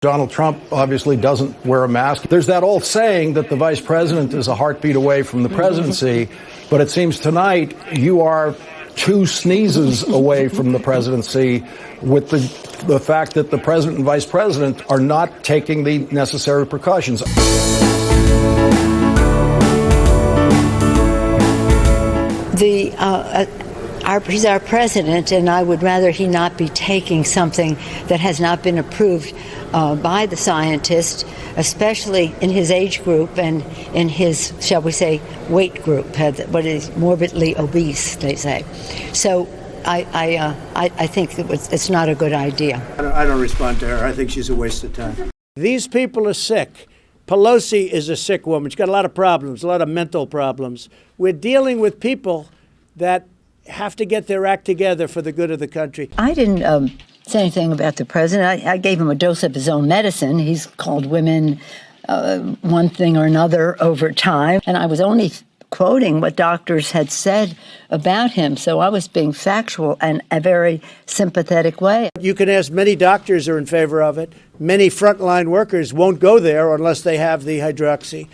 Donald Trump obviously doesn't wear a mask. There's that old saying that the vice president is a heartbeat away from the presidency, but it seems tonight you are 2 sneezes away from the presidency with the fact that the president and vice president are not taking the necessary precautions. He's our president, and I would rather he not be taking something that has not been approved by the scientists, especially in his age group and in his, shall we say, weight group, what is morbidly obese, they say. So I think it's not a good idea. I don't respond to her. I think she's a waste of time. These people are sick. Pelosi is a sick woman. She's got a lot of problems, a lot of mental problems. We're dealing with people that have to get their act together for the good of the country. I didn't say anything about the president. I gave him a dose of his own medicine. He's called women one thing or another over time. And I was only quoting what doctors had said about him. So I was being factual and a very sympathetic way. You can ask, many doctors are in favor of it. Many frontline workers won't go there unless they have the hydroxy.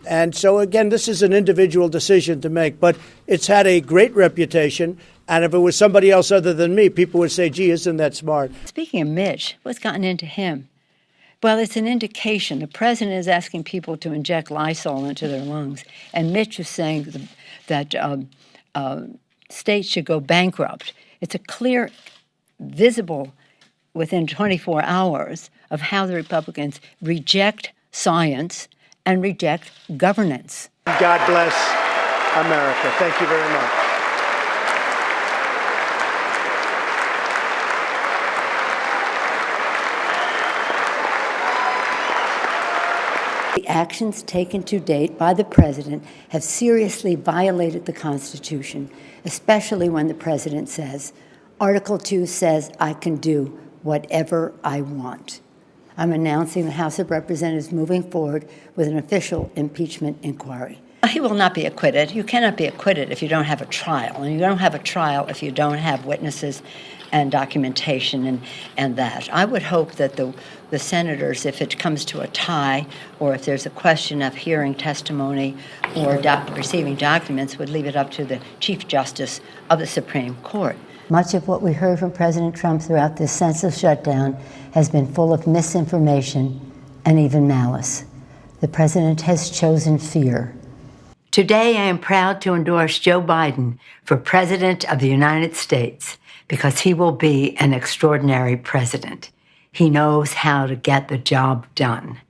And so, again, this is an individual decision to make, but it's had a great reputation. And if it was somebody else other than me, people would say, gee, isn't that smart? Speaking of Mitch, what's gotten into him? Well, it's an indication. The president is asking people to inject Lysol into their lungs. And Mitch is saying that states should go bankrupt. It's a clear, visible, within 24 hours, of how the Republicans reject science and reject governance. God bless America. Thank you very much. The actions taken to date by the president have seriously violated the Constitution, especially when the president says, Article 2 says I can do whatever I want. I'm announcing the House of Representatives moving forward with an official impeachment inquiry. He will not be acquitted. You cannot be acquitted if you don't have a trial, and you don't have a trial if you don't have witnesses and documentation and that. I would hope that the senators, if it comes to a tie or if there's a question of hearing testimony or receiving documents, would leave it up to the Chief Justice of the Supreme Court. Much of what we heard from President Trump throughout this senseless shutdown has been full of misinformation and even malice. The president has chosen fear. Today, I am proud to endorse Joe Biden for President of the United States because he will be an extraordinary president. He knows how to get the job done.